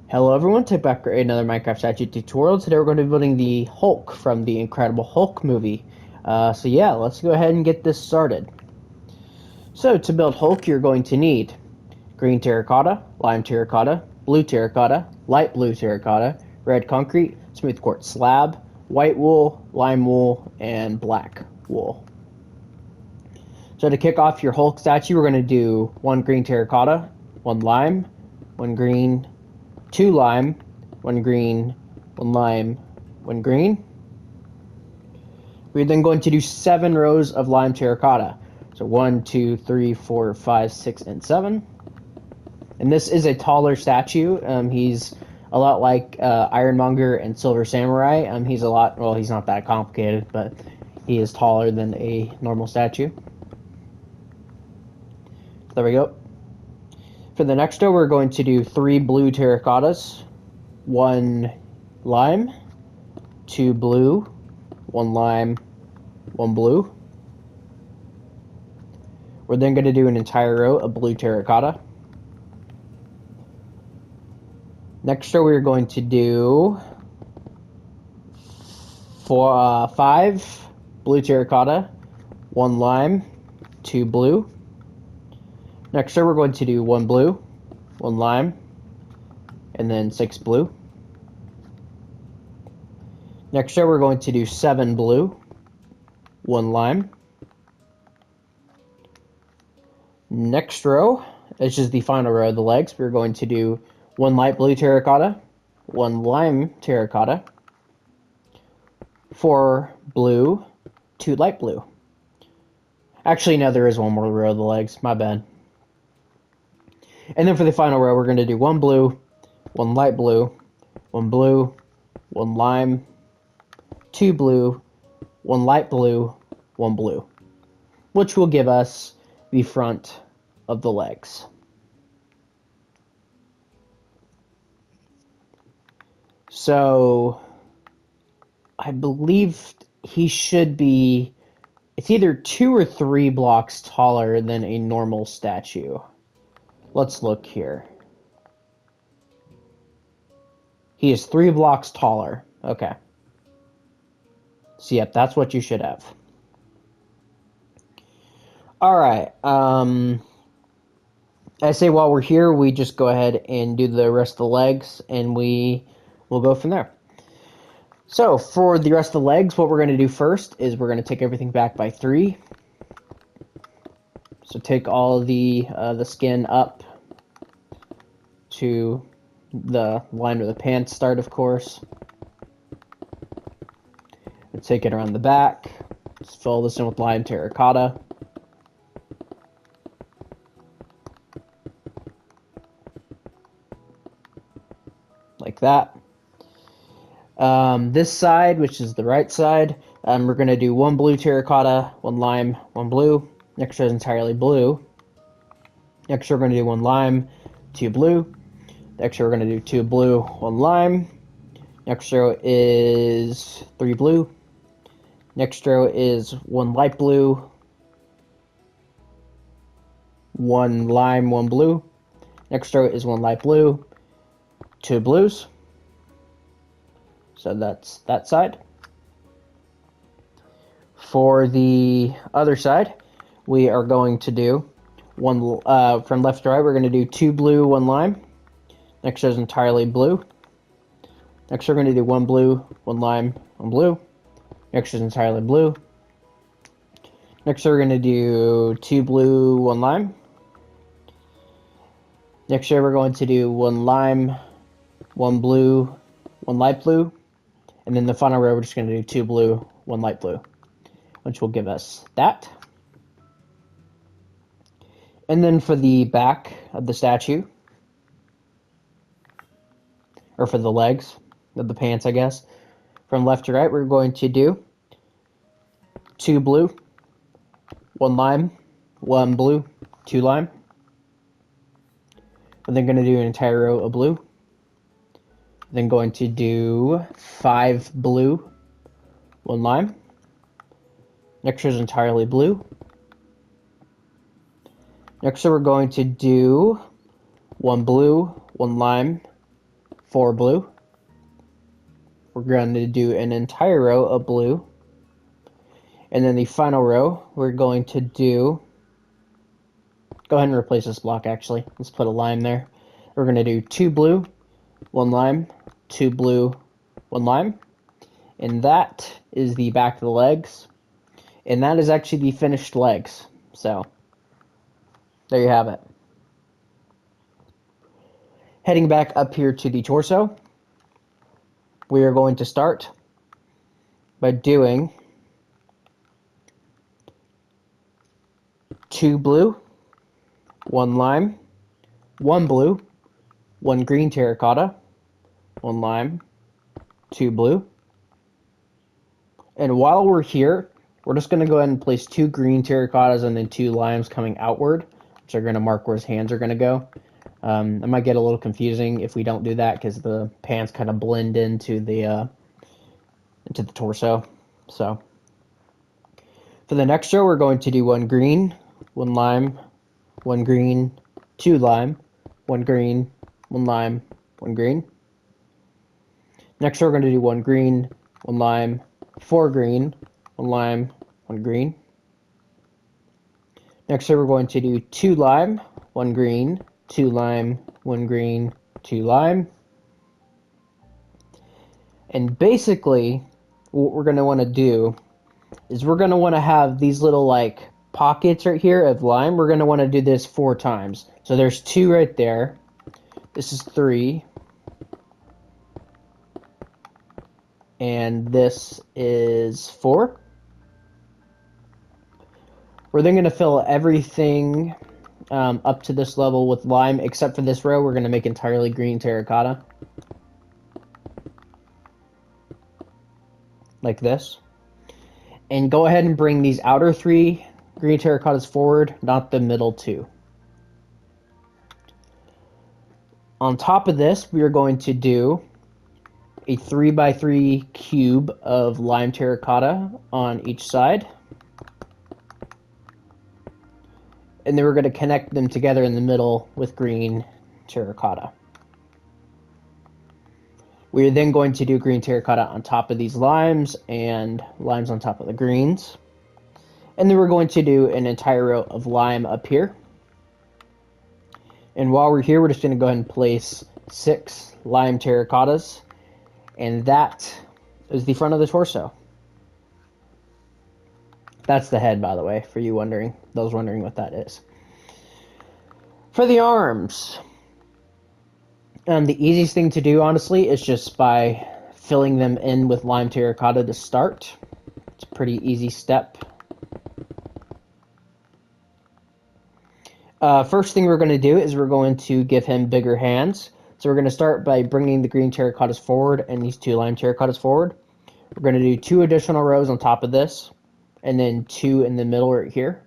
Hello everyone, Tech back for another Minecraft statue tutorial. Today we're going to be building the Hulk from the Incredible Hulk movie. So yeah, let's go ahead and get this started. So to build Hulk, you're going to need green terracotta, lime terracotta, blue terracotta, light blue terracotta, red concrete, smooth quartz slab, white wool, lime wool, and black wool. So to kick off your Hulk statue, we're going to do one green terracotta, one lime, one green, two lime, one green, one lime, one green. We're then going to do 7 rows of lime terracotta. So 1, 2, 3, 4, 5, 6, and 7. And this is a taller statue. He's a lot like Ironmonger and Silver Samurai. He's a lot, well, he's not that complicated, but he is taller than a normal statue. There we go. For the next row, we're going to do 3 blue terracottas, 1 lime, 2 blue, 1 lime, 1 blue. We're then going to do an entire row of blue terracotta. Next row, we're going to do 5 blue terracotta, 1 lime, 2 blue. Next row, we're going to do 1 blue, 1 lime, and then 6 blue. Next row, we're going to do 7 blue, 1 lime. Next row, this is the final row of the legs. We're going to do 1 light blue terracotta, 1 lime terracotta, 4 blue, 2 light blue. Actually, no, there is one more row of the legs. My bad. And then for the final row, we're going to do 1 blue, 1 light blue, 1 blue, 1 lime, 2 blue, 1 light blue, 1 blue, which will give us the front of the legs. So I believe he should be, it's either 2 or 3 blocks taller than a normal statue. Let's look here. He is 3 blocks taller. Okay. So, yep, that's what you should have. Alright. I say while we're here, we just go ahead and do the rest of the legs, and we'll go from there. So, for the rest of the legs, what we're going to do first is we're going to take everything back by 3. So, take all the skin up to the line where the pants start, of course. And take it around the back. Just fill this in with lime terracotta. Like that. This side, which is the right side, we're going to do 1 blue terracotta, 1 lime, 1 blue. Next row is entirely blue. Next row we're going to do 1 lime, 2 blue. Next row we're going to do 2 blue, 1 lime. Next row is 3 blue. Next row is 1 light blue, 1 lime, 1 blue. Next row is 1 light blue, 2 blues. So that's that side. For the other side, we are going to do from left to right, we're going to do 2 blue, 1 lime. Next row is entirely blue. Next row we're going to do 1 blue, 1 lime, 1 blue. Next row is entirely blue. Next row we're going to do 2 blue, 1 lime. Next row we're going to do 1 lime, 1 blue, 1 light blue. And then the final row we're just going to do 2 blue, 1 light blue, which will give us that. And then for the back of the statue, or for the legs of the pants, I guess, from left to right, we're going to do 2 blue, 1 lime, 1 blue, 2 lime. And then going to do an entire row of blue. Then going to do 5 blue, 1 lime. Next row is entirely blue. Next row we're going to do 1 blue, 1 lime, 4 blue. We're going to do an entire row of blue. And then the final row, we're going to do... Go ahead and replace this block, actually. Let's put a lime there. We're going to do 2 blue, 1 lime, 2 blue, 1 lime. And that is the back of the legs. And that is actually the finished legs. So, there you have it. Heading back up here to the torso, we are going to start by doing 2 blue, 1 lime, 1 blue, 1 green terracotta, 1 lime, 2 blue. And while we're here, we're just going to go ahead and place 2 green terracottas and then 2 limes coming outward, which are going to mark where his hands are going to go. It might get a little confusing if we don't do that because the pants kind of blend into the torso. So for the next row, we're going to do 1 green, 1 lime, 1 green, 2 lime, 1 green, 1 lime, 1 green. Next row, we're going to do 1 green, 1 lime, 4 green, 1 lime, 1 green. Next row, we're going to do 2 lime, 1 green, 2 lime, 1 green, 2 lime. And basically, what we're going to want to do is we're going to want to have these little like pockets right here of lime. We're going to want to do this 4 times. So there's 2 right there. This is 3. And this is 4. We're then going to fill everything up to this level with lime, except for this row. We're going to make entirely green terracotta. Like this. And go ahead and bring these outer 3 green terracottas forward, not the middle 2. On top of this, we are going to do a 3x3 cube of lime terracotta on each side. And then we're going to connect them together in the middle with green terracotta. We are then going to do green terracotta on top of these limes and limes on top of the greens. And then we're going to do an entire row of lime up here. And while we're here, we're just going to go ahead and place 6 lime terracottas. And that is the front of the torso. That's the head, by the way, for you those wondering what that is. For the arms, the easiest thing to do, honestly, is just by filling them in with lime terracotta to start. It's a pretty easy step. First thing we're going to do is we're going to give him bigger hands. So we're going to start by bringing the green terracottas forward and these 2 lime terracottas forward. We're going to do 2 additional rows on top of this, and then 2 in the middle right here.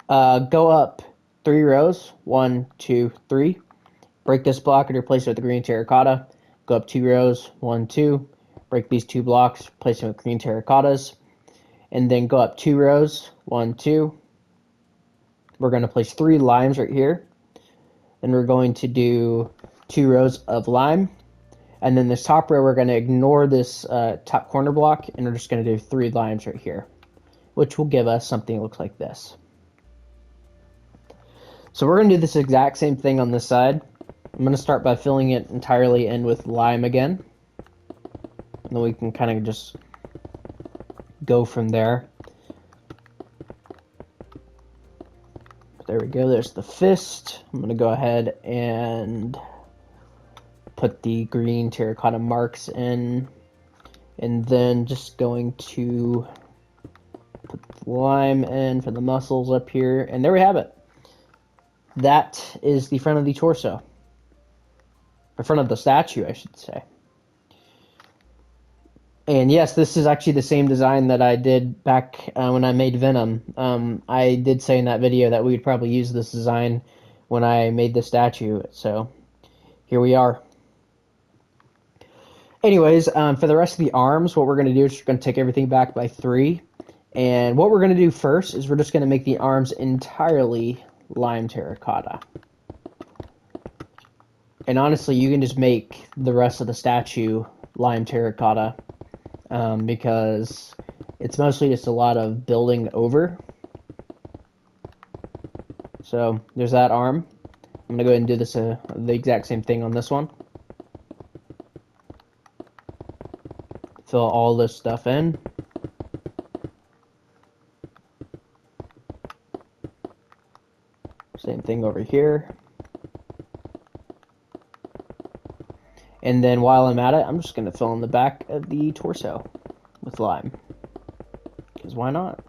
Go up 3 rows, 1, 2, 3. Break this block and replace it with the green terracotta. Go up 2 rows, 1, 2. Break these 2 blocks, replace them with green terracottas. And then go up 2 rows, 1, 2. We're going to place 3 limes right here. Then we're going to do 2 rows of lime. And then this top row, we're going to ignore this top corner block, and we're just going to do 3 limes right here, which will give us something that looks like this. So we're going to do this exact same thing on this side. I'm going to start by filling it entirely in with lime again. And then we can kind of just go from there. There we go, there's the fist. I'm going to go ahead and put the green terracotta marks in. And then just going to put the lime in for the muscles up here. And there we have it. That is the front of the torso. The front of the statue, I should say. And yes, this is actually the same design that I did back when I made Venom. I did say in that video that we would probably use this design when I made the statue. So here we are. Anyways, for the rest of the arms, what we're going to do is we're going to take everything back by 3. And what we're going to do first is we're just going to make the arms entirely lime terracotta. And honestly, you can just make the rest of the statue lime terracotta, because it's mostly just a lot of building over. So there's that arm. I'm gonna go ahead and do this the exact same thing on this one. Fill all this stuff in. Same thing over here. And then while I'm at it, I'm just gonna fill in the back of the torso with lime. Because why not?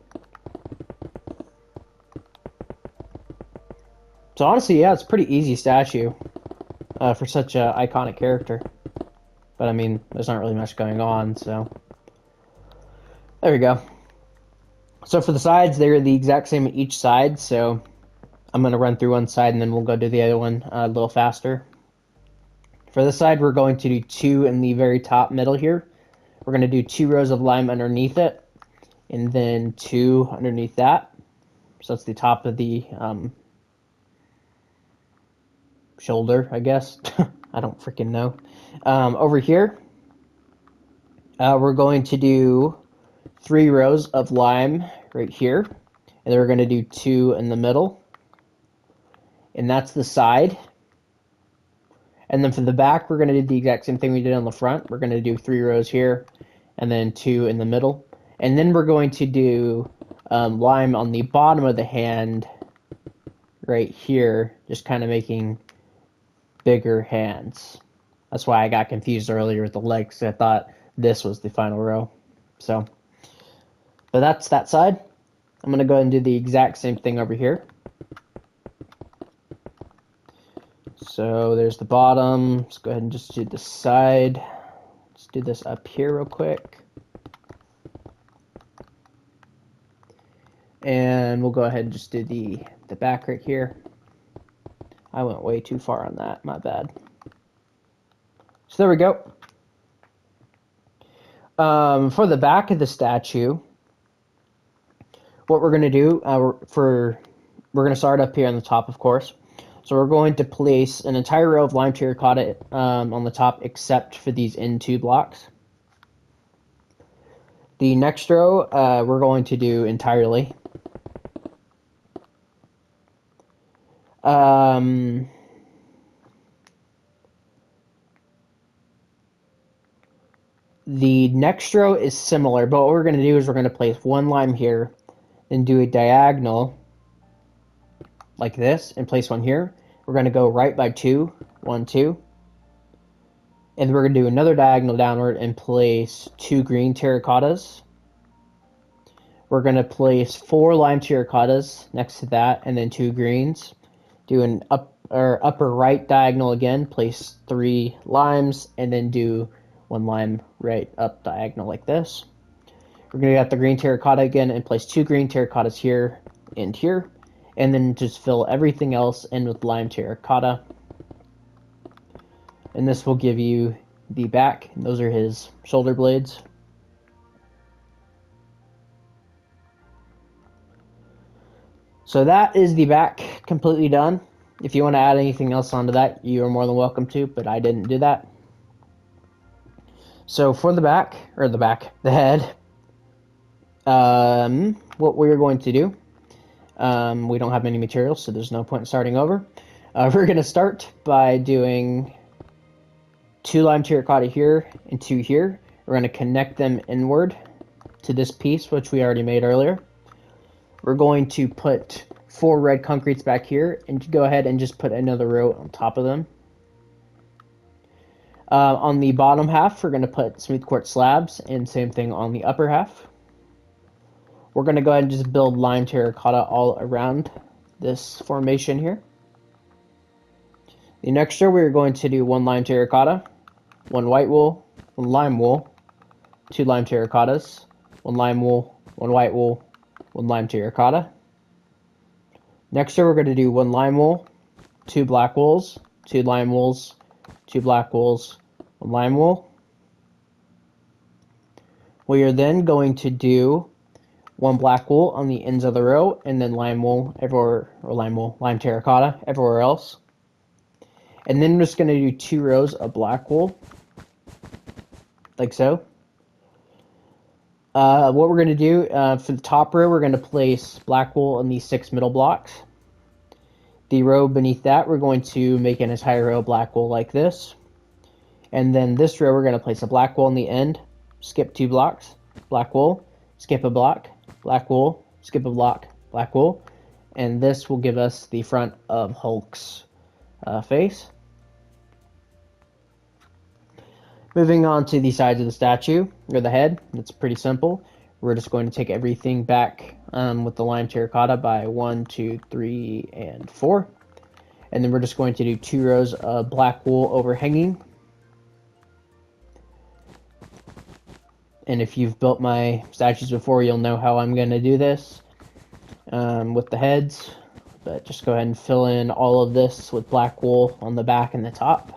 So honestly, yeah, it's a pretty easy statue for such an iconic character. But I mean, there's not really much going on, so there we go. So for the sides, they're the exact same at each side, so I'm going to run through one side and then we'll go do the other one a little faster. For this side, we're going to do 2 in the very top middle here. We're going to do 2 rows of lime underneath it, and then 2 underneath that. So that's the top of the shoulder, I guess. I don't freaking know. Over here, we're going to do 3 rows of lime right here, and then we're going to do 2 in the middle, and that's the side. And then for the back, we're going to do the exact same thing we did on the front. We're going to do 3 rows here, and then 2 in the middle, and then we're going to do lime on the bottom of the hand right here, just kind of making bigger hands. That's why I got confused earlier with the legs. I thought this was the final row. So, but that's that side. I'm going to go ahead and do the exact same thing over here. So there's the bottom. Let's go ahead and just do the side. Let's do this up here real quick. And we'll go ahead and just do the back right here. I went way too far on that, my bad. So there we go. For the back of the statue, what we're going to do, we're going to start up here on the top, of course. So we're going to place an entire row of lime terracotta on the top, except for these end 2 blocks. The next row, we're going to do entirely. The next row is similar, but what we're going to do is we're going to place 1 lime here, then do a diagonal like this, and place 1 here. We're going to go right by 2, 1, 2. And we're going to do another diagonal downward and place 2 green terracottas. We're going to place 4 lime terracottas next to that, and then 2 greens. Do an upper right diagonal again, place 3 limes, and then do 1 lime right up diagonal like this. We're going to get the green terracotta again and place 2 green terracottas here and here, and then just fill everything else in with lime terracotta. And this will give you the back. Those are his shoulder blades. So that is the back completely done. If you want to add anything else onto that, you are more than welcome to, but I didn't do that. So for the back, the head, what we're going to do, we don't have any materials, so there's no point in starting over. We're going to start by doing 2 lime terracotta here and 2 here. We're going to connect them inward to this piece, which we already made earlier. We're going to put 4 red concretes back here, and go ahead and just put another row on top of them. On the bottom half, we're going to put smooth quartz slabs, and same thing on the upper half. We're going to go ahead and just build lime terracotta all around this formation here. The next row, we're going to do 1 lime terracotta, 1 white wool, 1 lime wool, 2 lime terracottas, 1 lime wool, 1 white wool, 1 lime terracotta. Next row, we're going to do 1 lime wool, 2 black wools, 2 lime wools, 2 black wools, 1 lime wool. We are then going to do 1 black wool on the ends of the row, and then lime wool everywhere, or lime terracotta everywhere else. And then we're just going to do 2 rows of black wool, like so. What we're going to do, for the top row, we're going to place black wool in these 6 middle blocks. The row beneath that, we're going to make an entire row of black wool like this. And then this row, we're going to place a black wool in the end, skip 2 blocks, black wool, skip a block, black wool, skip a block, black wool. And this will give us the front of Hulk's face. Moving on to the sides of the statue, or the head, it's pretty simple. We're just going to take everything back with the lime terracotta by 1, 2, 3, and 4. And then we're just going to do 2 rows of black wool overhanging. And if you've built my statues before, you'll know how I'm going to do this with the heads. But just go ahead and fill in all of this with black wool on the back and the top.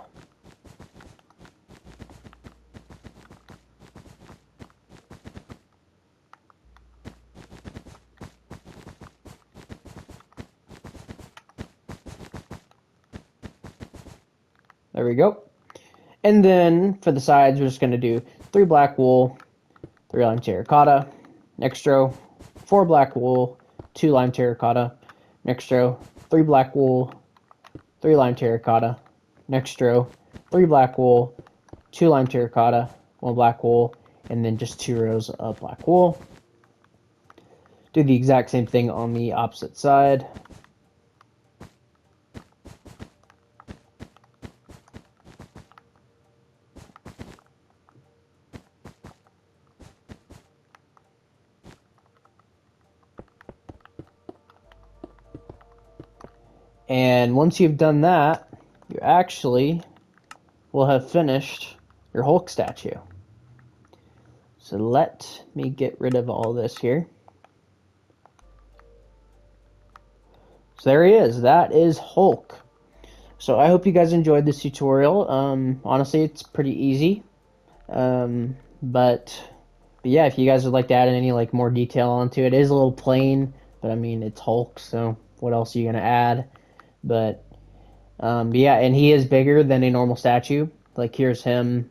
There we go. And then for the sides, we're just going to do 3 black wool, 3 lime terracotta. Next row, 4 black wool, 2 lime terracotta. Next row, 3 black wool, 3 lime terracotta. Next row, 3 black wool, 2 lime terracotta, 1 black wool, and then just 2 rows of black wool. Do the exact same thing on the opposite side. And once you've done that, you actually will have finished your Hulk statue. So let me get rid of all this here. So there he is. That is Hulk. So I hope you guys enjoyed this tutorial. Honestly, it's pretty easy. But yeah, if you guys would like to add any more detail onto it, it is a little plain, but I mean, it's Hulk, so what else are you gonna add? But yeah, and he is bigger than a normal statue. Like, here's him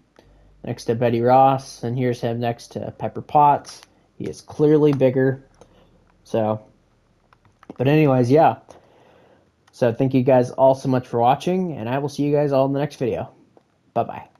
next to Betty Ross, and here's him next to Pepper Potts. He is clearly bigger. So, but anyways, yeah. So thank you guys all so much for watching, and I will see you guys all in the next video. Bye-bye.